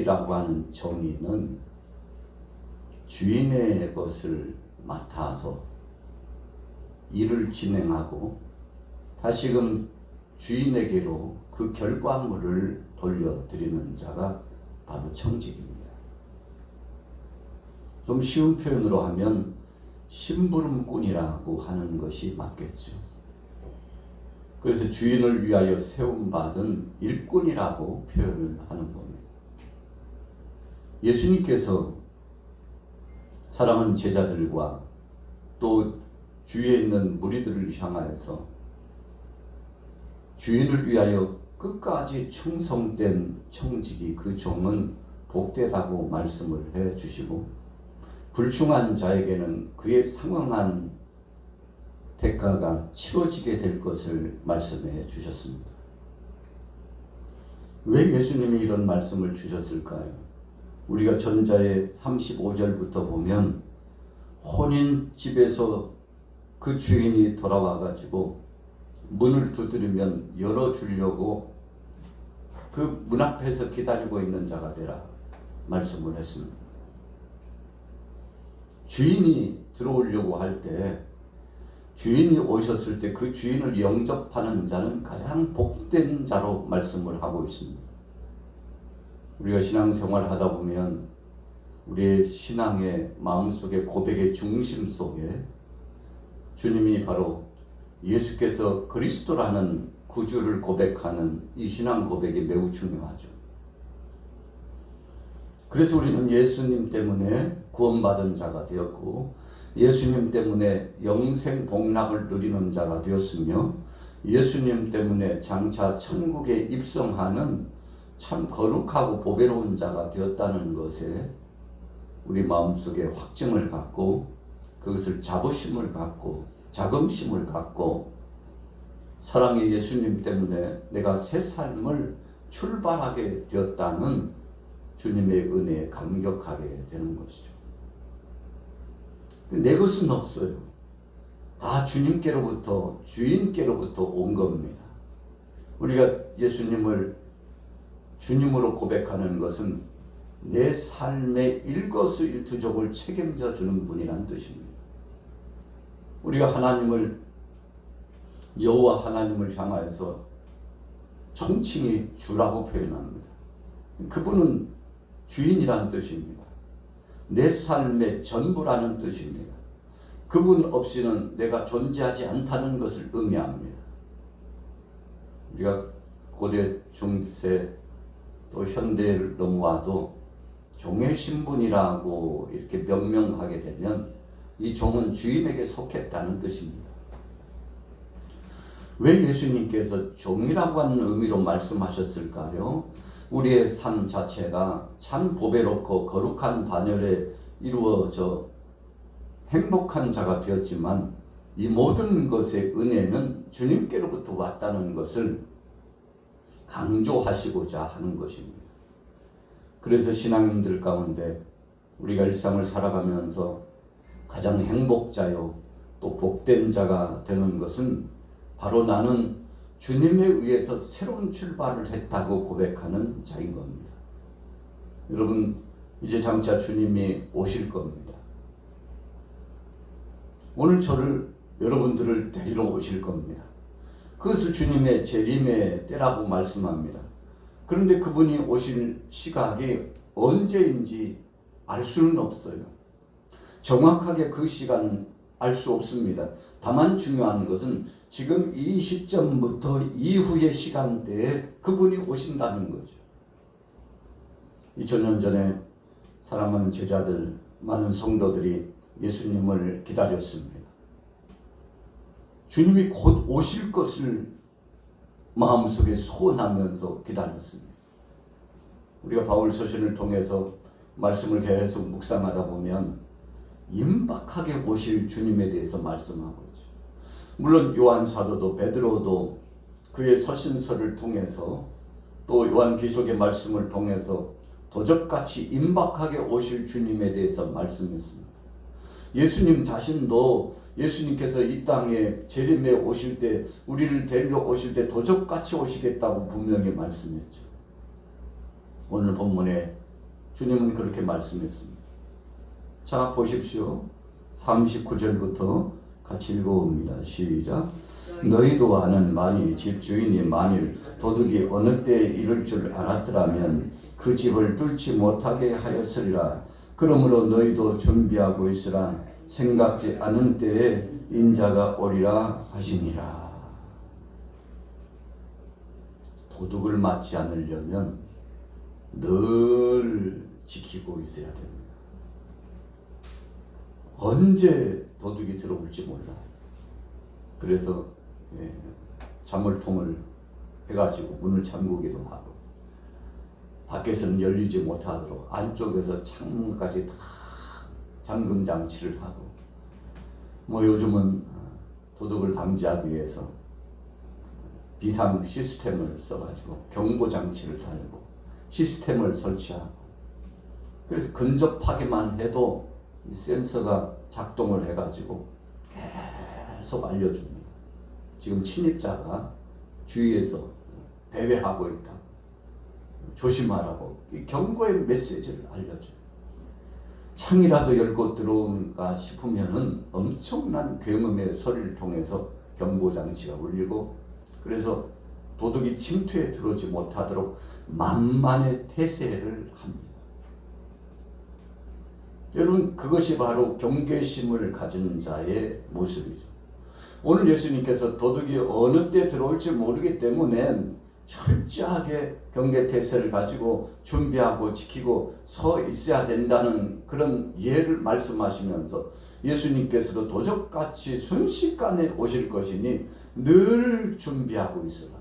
주인이라고 하는 정의는 주인의 것을 맡아서 일을 진행하고 다시금 주인에게로 그 결과물을 돌려드리는 자가 바로 청직입니다. 좀 쉬운 표현으로 하면 심부름꾼이라고 하는 것이 맞겠죠. 그래서 주인을 위하여 세움받은 일꾼이라고 표현을 하는 겁니다. 예수님께서 사랑하는 제자들과 또 주위에 있는 무리들을 향하여서 주인을 위하여 끝까지 충성된 청직이 그 종은 복되다고 말씀을 해 주시고 불충한 자에게는 그에 상응한 대가가 치러지게 될 것을 말씀해 주셨습니다. 왜 예수님이 이런 말씀을 주셨을까요? 우리가 전자의 35절부터 보면 혼인집에서 그 주인이 돌아와 가지고 문을 두드리면 열어주려고 그 문 앞에서 기다리고 있는 자가 되라 말씀을 했습니다. 주인이 들어오려고 할 때, 주인이 오셨을 때 그 주인을 영접하는 자는 가장 복된 자로 말씀을 하고 있습니다. 우리가 신앙생활을 하다 보면 우리의 신앙의 마음속에 고백의 중심 속에 주님이 바로 예수께서 그리스도라는 구주를 고백하는 이 신앙 고백이 매우 중요하죠. 그래서 우리는 예수님 때문에 구원받은 자가 되었고 예수님 때문에 영생 복락을 누리는 자가 되었으며 예수님 때문에 장차 천국에 입성하는 참 거룩하고 보배로운 자가 되었다는 것에 우리 마음속에 확증을 갖고 그것을 자부심을 갖고 자긍심을 갖고 사랑의 예수님 때문에 내가 새 삶을 출발하게 되었다는 주님의 은혜에 감격하게 되는 것이죠. 내 것은 없어요. 다 주님께로부터 주인께로부터 온 겁니다. 우리가 예수님을 주님으로 고백하는 것은 내 삶의 일거수일투족을 책임져 주는 분이란 뜻입니다. 우리가 하나님을 여호와 하나님을 향하여서 총칭히 주라고 표현합니다. 그분은 주인이라는 뜻입니다. 내 삶의 전부라는 뜻입니다. 그분 없이는 내가 존재하지 않다는 것을 의미합니다. 우리가 고대 중세 또 현대를 넘어와도 종의 신분이라고 이렇게 명명하게 되면 이 종은 주인에게 속했다는 뜻입니다. 왜 예수님께서 종이라고 하는 의미로 말씀하셨을까요? 우리의 삶 자체가 참 보배롭고 거룩한 반열에 이루어져 행복한 자가 되었지만 이 모든 것의 은혜는 주님께로부터 왔다는 것을 강조하시고자 하는 것입니다. 그래서 신앙인들 가운데 우리가 일상을 살아가면서 가장 행복자요 또 복된 자가 되는 것은 바로 나는 주님에 의해서 새로운 출발을 했다고 고백하는 자인 겁니다. 여러분 이제 장차 주님이 오실 겁니다. 오늘 저를 여러분들을 데리러 오실 겁니다. 그것을 주님의 재림의 때라고 말씀합니다. 그런데 그분이 오실 시각이 언제인지 알 수는 없어요. 정확하게 그 시간은 알 수 없습니다. 다만 중요한 것은 지금 이 시점부터 이후의 시간대에 그분이 오신다는 거죠. 2000년 전에 사랑하는 제자들, 많은 성도들이 예수님을 기다렸습니다. 주님이 곧 오실 것을 마음속에 소원하면서 기다렸습니다. 우리가 바울 서신을 통해서 말씀을 계속 묵상하다 보면 임박하게 오실 주님에 대해서 말씀하고 있죠. 물론 요한 사도도 베드로도 그의 서신서를 통해서 또 요한계시록의 말씀을 통해서 도적같이 임박하게 오실 주님에 대해서 말씀했습니다. 예수님 자신도 예수님께서 이 땅에 재림에 오실 때 우리를 데리러 오실 때 도적같이 오시겠다고 분명히 말씀했죠. 오늘 본문에 주님은 그렇게 말씀했습니다. 자, 보십시오. 39절부터 같이 읽어봅니다. 시작. 너희도 아는 만일 집주인이 만일 도둑이 어느 때에 이를 줄 알았더라면 그 집을 뚫지 못하게 하였으리라. 그러므로 너희도 준비하고 있으라. 생각지 않은 때에 인자가 오리라 하시니라. 도둑을 맞지 않으려면 늘 지키고 있어야 됩니다. 언제 도둑이 들어올지 몰라요. 그래서 자물통을 해가지고 문을 잠그기도 하고, 밖에서는 열리지 못하도록 안쪽에서 창문까지 다 잠금 장치를 하고, 요즘은 도둑을 방지하기 위해서 비상 시스템을 써가지고 경보 장치를 달고 시스템을 설치하고, 그래서 근접하기만 해도 센서가 작동을 해가지고 계속 알려줍니다. 지금 침입자가 주위에서 배회하고 있다, 조심하라고 경고의 메시지를 알려줘요. 창이라도 열고 들어오는가 싶으면은 엄청난 굉음의 소리를 통해서 경보 장치가 울리고, 그래서 도둑이 침투에 들어오지 못하도록 만만의 태세를 합니다. 여러분, 그것이 바로 경계심을 가진 자의 모습이죠. 오늘 예수님께서 도둑이 어느 때 들어올지 모르기 때문에 철저하게 경계 태세를 가지고 준비하고 지키고 서 있어야 된다는 그런 예를 말씀하시면서, 예수님께서도 도적같이 순식간에 오실 것이니 늘 준비하고 있으라.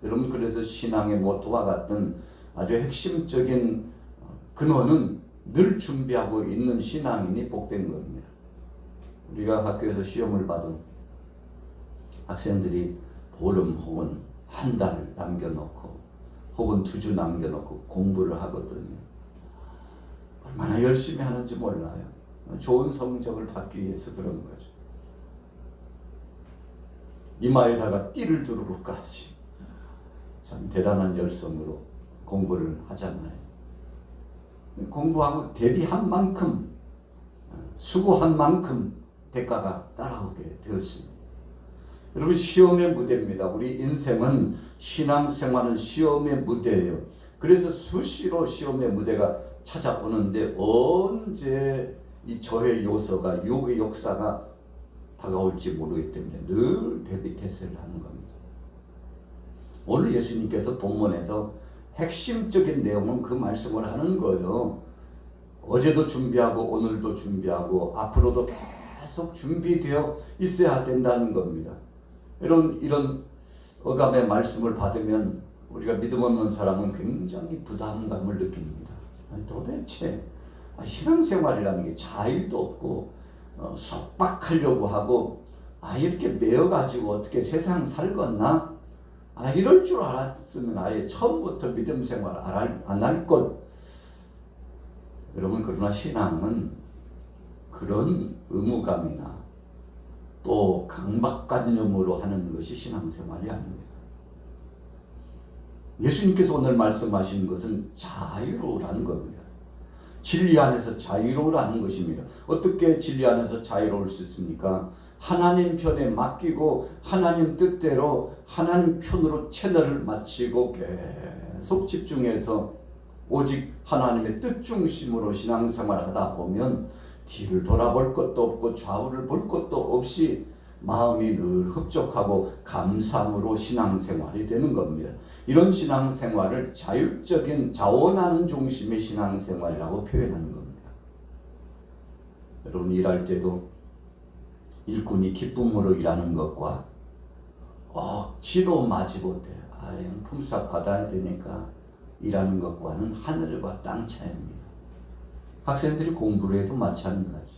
여러분, 그래서 신앙의 모토와 같은 아주 핵심적인 근원은 늘 준비하고 있는 신앙인이 복된 겁니다. 우리가 학교에서 시험을 받은 학생들이 보름 혹은 한 달 남겨놓고 혹은 2주 남겨놓고 공부를 하거든요. 얼마나 열심히 하는지 몰라요. 좋은 성적을 받기 위해서 그런 거죠. 이마에다가 띠를 두르고까지 참 대단한 열성으로 공부를 하잖아요. 공부하고 대비한 만큼, 수고한 만큼 대가가 따라오게 되었습니다. 여러분, 시험의 무대입니다. 우리 인생은, 신앙생활은 시험의 무대예요. 그래서 수시로 시험의 무대가 찾아오는데 언제 이 저의 요소가, 유혹의 역사가 다가올지 모르기 때문에 늘 대비 태세를 하는 겁니다. 오늘 예수님께서 본문에서 핵심적인 내용은 그 말씀을 하는 거예요. 어제도 준비하고 오늘도 준비하고 앞으로도 계속 준비되어 있어야 된다는 겁니다. 여러분, 이런 어감의 말씀을 받으면 우리가 믿음 없는 사람은 굉장히 부담감을 느낍니다. 도대체 신앙생활이라는 게 자유도 없고 속박하려고 하고, 이렇게 매여가지고 어떻게 세상 살겠나? 이럴 줄 알았으면 아예 처음부터 믿음 생활 안 할 걸. 여러분, 그러나 신앙은 그런 의무감이나 또 강박관념으로 하는 것이 신앙생활이 아닙니다. 예수님께서 오늘 말씀하시는 것은 자유로우라는 겁니다. 진리 안에서 자유로우라는 것입니다. 어떻게 진리 안에서 자유로울 수 있습니까? 하나님 편에 맡기고 하나님 뜻대로 하나님 편으로 채널을 맞추고 계속 집중해서 오직 하나님의 뜻 중심으로 신앙생활을 하다 보면 뒤를 돌아볼 것도 없고 좌우를 볼 것도 없이 마음이 늘 흡족하고 감사함으로 신앙생활이 되는 겁니다. 이런 신앙생활을 자율적인 자원하는 중심의 신앙생활이라고 표현하는 겁니다. 여러분, 일할 때도 일꾼이 기쁨으로 일하는 것과 억지로 마지못해 품삯 받아야 되니까 일하는 것과는 하늘과 땅 차이입니다. 학생들이 공부를 해도 마찬가지.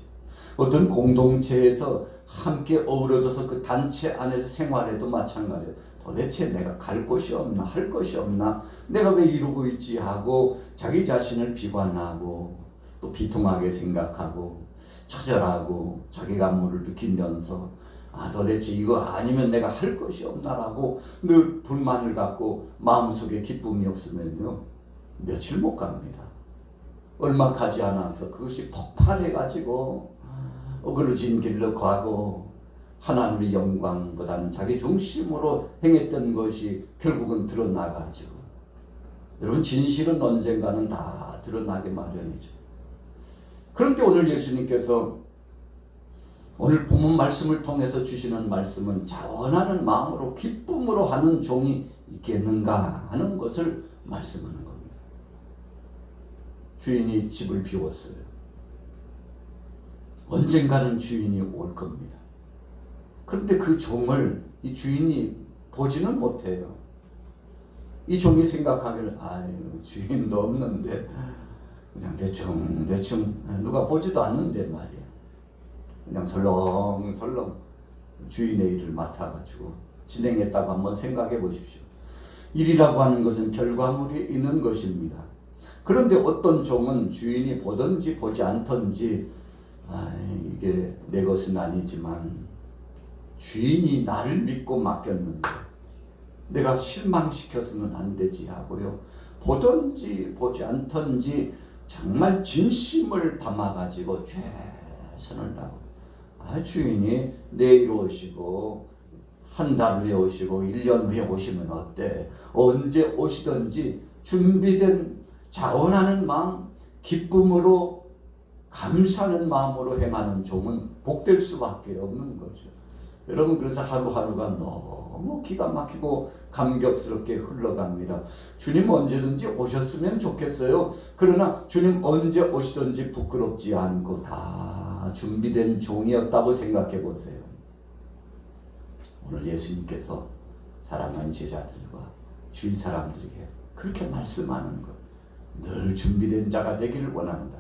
어떤 공동체에서 함께 어우러져서 그 단체 안에서 생활해도 마찬가지예요. 도대체 내가 갈 곳이 없나, 할 것이 없나, 내가 왜 이러고 있지 하고 자기 자신을 비관하고 또 비통하게 생각하고 처절하고 자기 안무를 느끼면서 도대체 이거 아니면 내가 할 것이 없나라고 늘 불만을 갖고 마음속에 기쁨이 없으면요, 며칠 못 갑니다. 얼마 가지 않아서 그것이 폭발해가지고 어그러진 길로 가고 하나님의 영광보다는 자기 중심으로 행했던 것이 결국은 드러나가지고, 여러분 진실은 언젠가는 다 드러나게 마련이죠. 그런데 오늘 예수님께서 오늘 본문 말씀을 통해서 주시는 말씀은 자원하는 마음으로 기쁨으로 하는 종이 있겠는가 하는 것을 말씀하는 겁니다. 주인이 집을 비웠어요. 언젠가는 주인이 올 겁니다. 그런데 그 종을 이 주인이 보지는 못해요. 이 종이 생각하기를 아유 주인도 없는데 그냥 대충 누가 보지도 않는데 말이야. 그냥 설렁설렁 주인의 일을 맡아가지고 진행했다고 한번 생각해 보십시오. 일이라고 하는 것은 결과물이 있는 것입니다. 그런데 어떤 종은 주인이 보든지 보지 않든지 이게 내 것은 아니지만 주인이 나를 믿고 맡겼는데 내가 실망시켜서는 안 되지 하고요. 보든지 보지 않든지 정말 진심을 담아가지고 최선을 다하고 주인이 내일 오시고 한 달 후에 오시고 1년 후에 오시면 어때? 언제 오시든지 준비된 자원하는 마음, 기쁨으로 감사하는 마음으로 행하는 종은 복될 수밖에 없는 거죠. 여러분 그래서 하루하루가 너무 기가 막히고 감격스럽게 흘러갑니다. 주님 언제든지 오셨으면 좋겠어요. 그러나 주님 언제 오시든지 부끄럽지 않고 다 준비된 종이었다고 생각해 보세요. 오늘 예수님께서 사랑하는 제자들과 주위 사람들에게 그렇게 말씀하는 것, 늘 준비된 자가 되기를 원한다.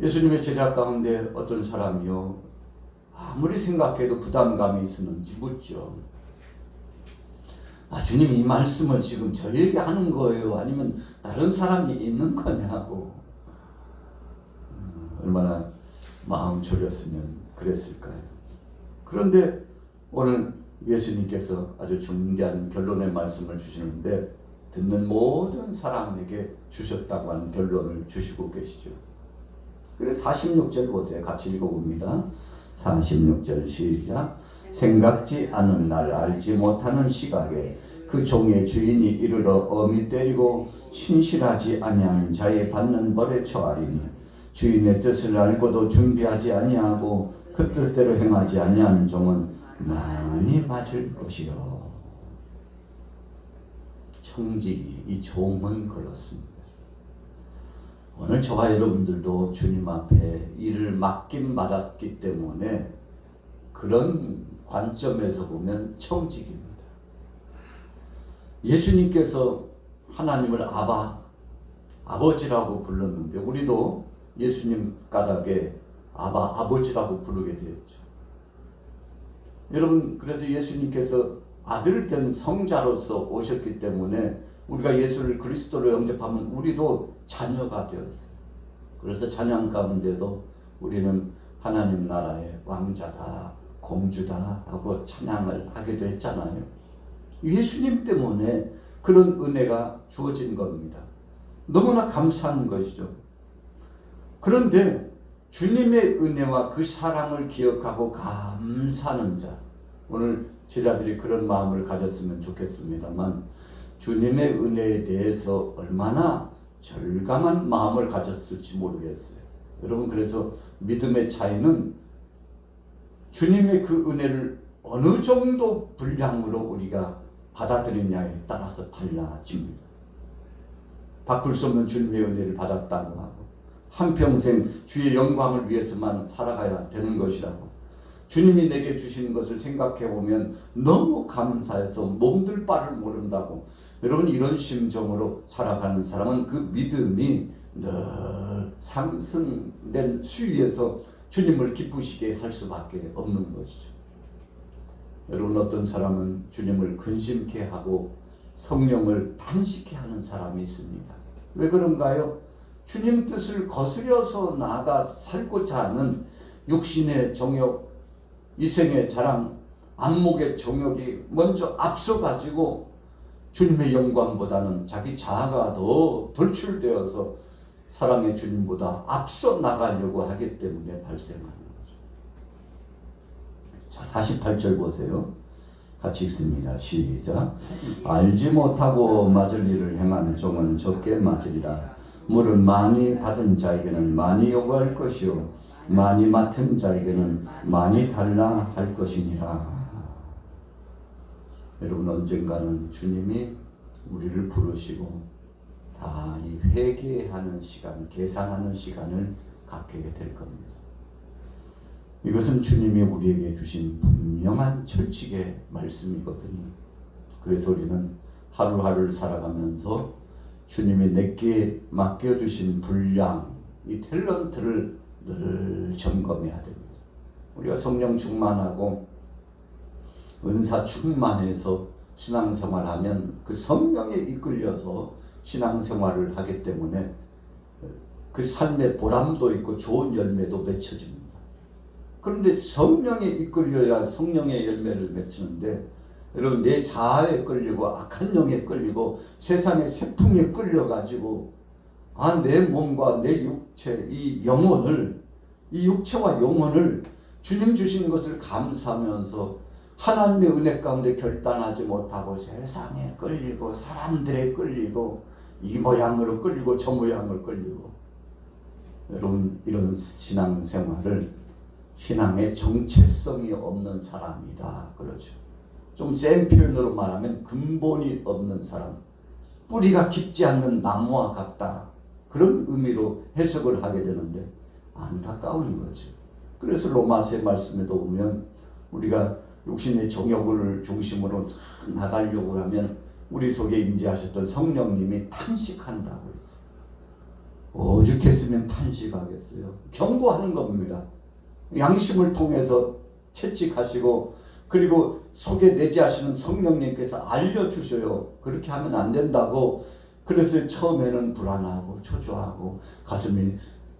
예수님의 제자 가운데 어떤 사람이요 아무리 생각해도 부담감이 있었는지 묻죠. 주님 이 말씀을 지금 저에게 하는 거예요? 아니면 다른 사람이 있는 거냐고. 얼마나 마음 졸였으면 그랬을까요? 그런데 오늘 예수님께서 아주 중대한 결론의 말씀을 주시는데 듣는 모든 사람에게 주셨다고 하는 결론을 주시고 계시죠. 그래서 46절 보세요. 같이 읽어봅니다. 46절 시작. 생각지 않은 날 알지 못하는 시각에 그 종의 주인이 이르러 엄히 때리고 신실하지 아니한 자의 받는 벌에 처하리니 주인의 뜻을 알고도 준비하지 아니하고 그 뜻대로 행하지 아니하는 종은 많이 맞을 것이요. 청지기 이 종은 그렇습니다. 오늘 저와 여러분들도 주님 앞에 일을 맡김 받았기 때문에 그런 관점에서 보면 청직입니다. 예수님께서 하나님을 아버지라고 불렀는데 우리도 예수님 까닭에 아버지라고 부르게 되었죠. 여러분 그래서 예수님께서 아들 된 성자로서 오셨기 때문에 우리가 예수를 그리스도로 영접하면 우리도 자녀가 되었어요. 그래서 찬양 가운데도 우리는 하나님 나라의 왕자다, 공주다 하고 찬양을 하기도 했잖아요. 예수님 때문에 그런 은혜가 주어진 겁니다. 너무나 감사한 것이죠. 그런데 주님의 은혜와 그 사랑을 기억하고 감사하는 자, 오늘 제자들이 그런 마음을 가졌으면 좋겠습니다만 주님의 은혜에 대해서 얼마나 절감한 마음을 가졌을지 모르겠어요. 여러분 그래서 믿음의 차이는 주님의 그 은혜를 어느 정도 분량으로 우리가 받아들이냐에 따라서 달라집니다. 바꿀 수 없는 주님의 은혜를 받았다고 하고 한평생 주의 영광을 위해서만 살아가야 되는 것이라고 주님이 내게 주시는 것을 생각해 보면 너무 감사해서 몸둘 바를 모른다고, 여러분 이런 심정으로 살아가는 사람은 그 믿음이 늘 상승된 수위에서 주님을 기쁘시게 할 수밖에 없는 것이죠. 여러분 어떤 사람은 주님을 근심케 하고 성령을 탄식케 하는 사람이 있습니다. 왜 그런가요? 주님 뜻을 거스려서 나아가 살고자 하는 육신의 정욕, 이생의 자랑, 안목의 정욕이 먼저 앞서가지고 주님의 영광보다는 자기 자아가 더 돌출되어서 사랑의 주님보다 앞서 나가려고 하기 때문에 발생하는 거죠. 자, 48절 보세요. 같이 읽습니다. 시작. 알지 못하고 맞을 일을 행하는 종은 적게 맞으리라. 물은 많이 받은 자에게는 많이 요구할 것이요 많이 맡은 자에게는 많이 달라 할 것이니라. 여러분, 언젠가는 주님이 우리를 부르시고 다 이 회개하는 시간, 계산하는 시간을 갖게 될 겁니다. 이것은 주님이 우리에게 주신 분명한 철칙의 말씀이거든요. 그래서 우리는 하루하루를 살아가면서 주님이 내게 맡겨주신 분량, 이 탤런트를 늘 점검해야 됩니다. 우리가 성령 충만하고 은사 충만해서 신앙생활하면 그 성령에 이끌려서 신앙생활을 하기 때문에 그 삶의 보람도 있고 좋은 열매도 맺혀집니다. 그런데 성령에 이끌려야 성령의 열매를 맺히는데, 여러분, 내 자아에 끌리고 악한 영에 끌리고 세상의 세풍에 끌려가지고 내 몸과 내 육체, 이 영혼을, 이 육체와 영혼을 주님 주신 것을 감사하면서 하나님의 은혜 가운데 결단하지 못하고 세상에 끌리고 사람들에 끌리고 이 모양으로 끌리고 저 모양으로 끌리고, 여러분, 이런 신앙생활을 신앙의 정체성이 없는 사람이다 그러죠. 좀 센 표현으로 말하면 근본이 없는 사람, 뿌리가 깊지 않는 나무와 같다, 그런 의미로 해석을 하게 되는데 안타까운 거죠. 그래서 로마서의 말씀에도 보면 우리가 육신의 정욕을 중심으로 나가려고 하면 우리 속에 임재하셨던 성령님이 탄식한다고 했어요. 오죽했으면 탄식하겠어요. 경고하는 겁니다. 양심을 통해서 채찍하시고, 그리고 속에 내재하시는 성령님께서 알려주셔요. 그렇게 하면 안 된다고. 그래서 처음에는 불안하고 초조하고 가슴이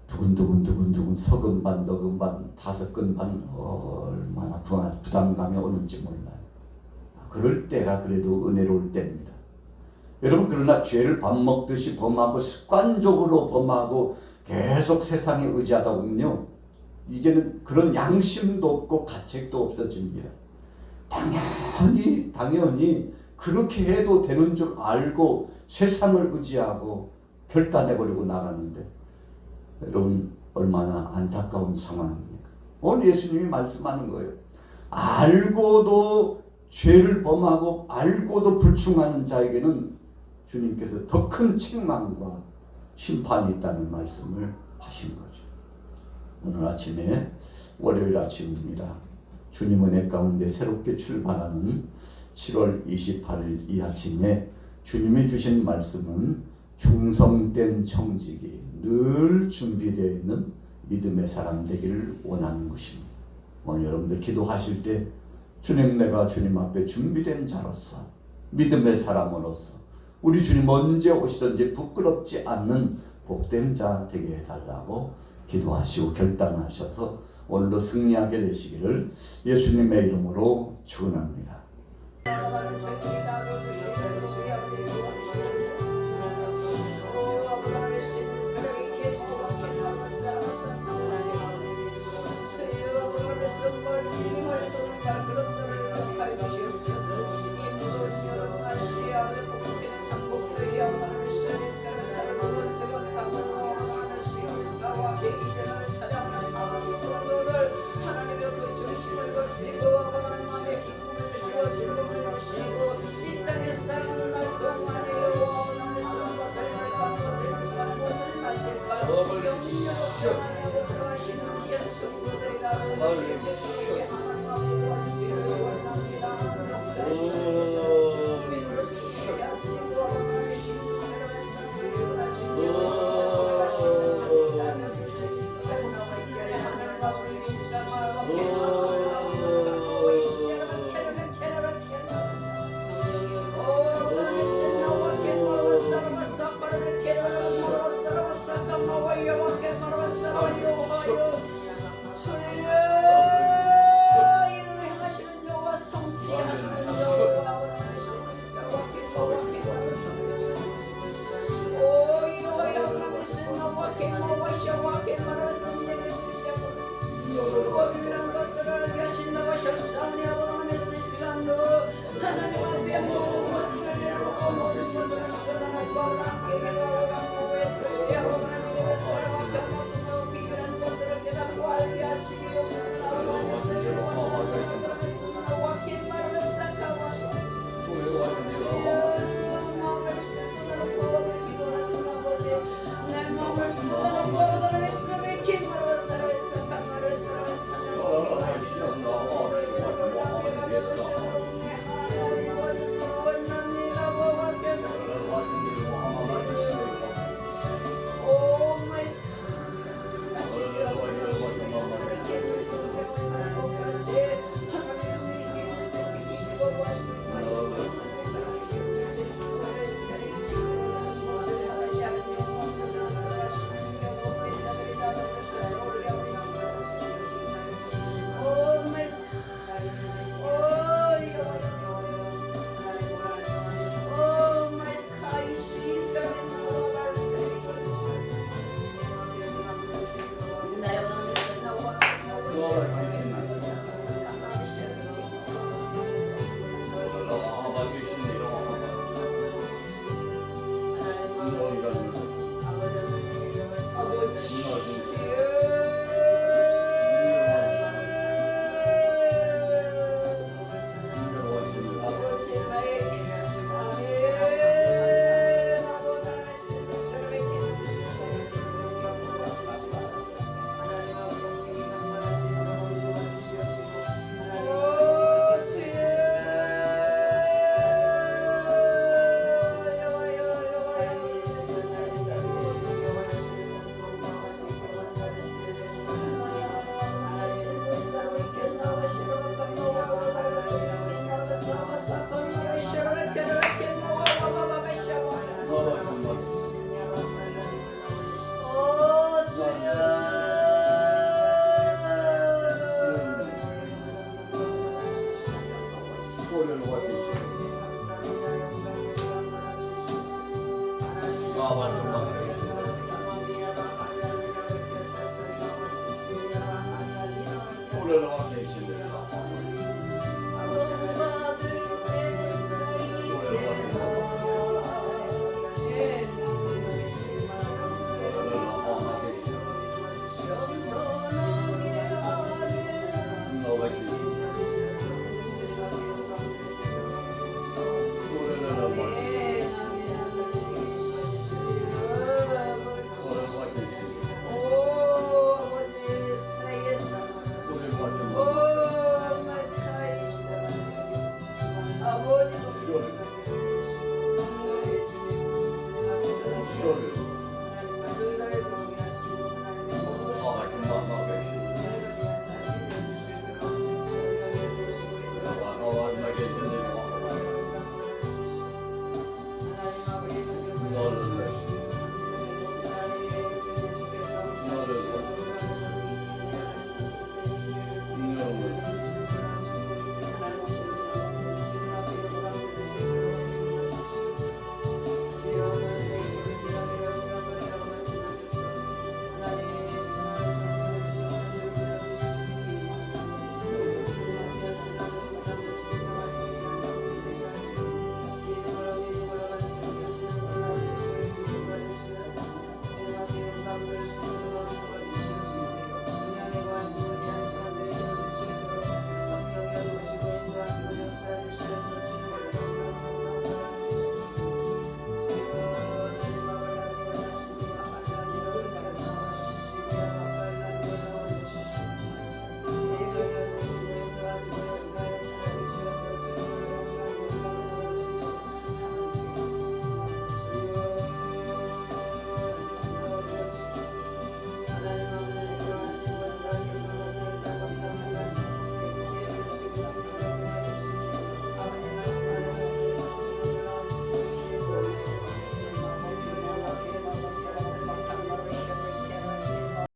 두근두근 서근 반 너근 반 다섯근 반 얼마나 부담감이 오는지 몰라요. 그럴 때가 그래도 은혜로울 때입니다. 여러분, 그러나 죄를 밥 먹듯이 범하고 습관적으로 범하고 계속 세상에 의지하다 보면요, 이제는 그런 양심도 없고 가책도 없어집니다. 당연히 그렇게 해도 되는 줄 알고 세상을 의지하고 결단해버리고 나가는데, 여러분, 얼마나 안타까운 상황입니까? 오늘 예수님이 말씀하는 거예요. 알고도 죄를 범하고 알고도 불충하는 자에게는 주님께서 더 큰 책망과 심판이 있다는 말씀을 하신 거죠. 오늘 아침에, 월요일 아침입니다. 주님 은혜 가운데 새롭게 출발하는 7월 28일 이 아침에 주님이 주신 말씀은 충성된 청지기, 늘 준비되어 있는 믿음의 사람 되기를 원하는 것입니다. 오늘 여러분들 기도하실 때 주님, 내가 주님 앞에 준비된 자로서, 믿음의 사람으로서 우리 주님 언제 오시든지 부끄럽지 않는 복된 자 되게 해달라고 기도하시고 결단하셔서 오늘도 승리하게 되시기를 예수님의 이름으로 축원합니다. Hallelujah. 영원을 놓아주시옵소서. 말씀